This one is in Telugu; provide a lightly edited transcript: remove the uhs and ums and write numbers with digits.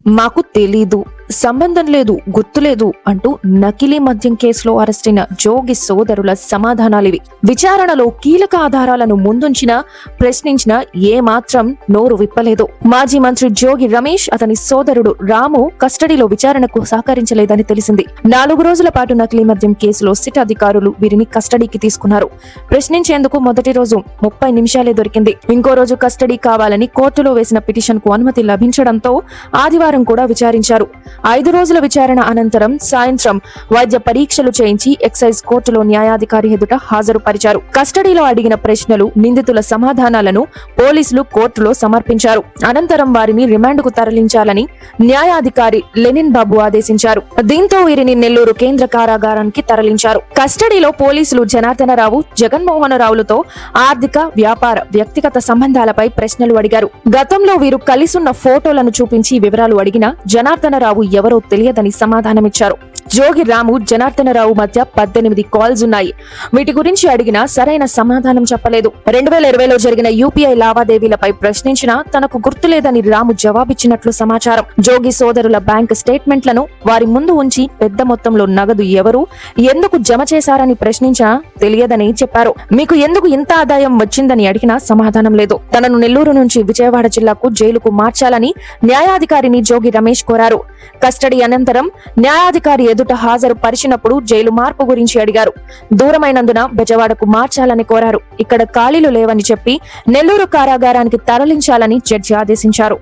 మాకు తెలీదు, సంబంధం లేదు, గుర్తులేదు అంటూ నకిలీ మద్యం కేసులో అరెస్టైన జోగి సోదరుల సమాధానాలివి. విచారణలో కీలక ఆధారాలను ముందుంచిన ప్రశ్నించిన ఏమాత్రం నోరు విప్పలేదు. మాజీ మంత్రి జోగి రమేష్, అతని సోదరుడు రాము కస్టడీలో విచారణకు సహకరించలేదని తెలిసింది. 4 రోజుల పాటు నకిలీ మద్యం కేసులో సిట్ అధికారులు వీరిని కస్టడీకి తీసుకున్నారు. ప్రశ్నించేందుకు మొదటి రోజు 30 నిమిషాలే దొరికింది. ఇంకో రోజు కస్టడీ కావాలని కోర్టులో వేసిన పిటిషన్ కు అనుమతి లభించడంతో ఆదివారం కూడా విచారించారు. 5 రోజుల విచారణ అనంతరం సాయంత్రం వైద్య పరీక్షలు చేయించి ఎక్సైజ్ కోర్టులో న్యాయాధికారి ఎదుట హాజరుపరిచారు. కస్టడీలో అడిగిన ప్రశ్నలు, నిందితుల సమాధానాలను పోలీసులు కోర్టులో సమర్పించారు. అనంతరం వారిని రిమాండ్కు తరలించాలని న్యాయాధికారి లెనిన్ బాబు ఆదేశించారు. దీంతో వీరిని నెల్లూరు కేంద్ర కారాగారానికి తరలించారు. కస్టడీలో పోలీసులు జనార్దనరావు, జగన్మోహనరావులతో ఆర్థిక, వ్యాపార, వ్యక్తిగత సంబంధాలపై ప్రశ్నలు అడిగారు. గతంలో వీరు కలిసున్న ఫోటోలను చూపించి వివరాలు అడిగిన జనార్దనరావు ఎవరో తెలియదని సమాధానమిచ్చారు. జోగి రాము, జనార్దనరావు మధ్య 18 కాల్స్ ఉన్నాయి. వీటి గురించి అడిగినా సరైన సమాధానం చెప్పలేదు. 2020లో జరిగిన యూపీఐ లావాదేవీలపై ప్రశ్నించినా తనకు గుర్తులేదని రాము జవాబిచ్చినట్లు సమాచారం. జోగి సోదరుల బ్యాంక్ స్టేట్మెంట్లను వారి ముందు ఉంచి పెద్ద మొత్తంలో నగదు ఎవరు, ఎందుకు జమ చేశారని ప్రశ్నించినా తెలియదని చెప్పారు. మీకు ఎందుకు ఇంత ఆదాయం వచ్చిందని అడిగినా సమాధానం లేదు. తనను నెల్లూరు నుంచి విజయవాడ జిల్లాకు జైలుకు మార్చాలని న్యాయాధికారిని జోగి రమేష్ కోరారు. కస్టడీ అనంతరం న్యాయాధికారి ఎదుట హాజరు పరిచినప్పుడు జైలు మార్పు గురించి అడిగారు. దూరమైనందున బెజవాడకు మార్చాలని కోరారు. ఇక్కడ ఖాళీలు లేవని చెప్పి నెల్లూరు కారాగారానికి తరలించాలని జడ్జి ఆదేశించారు.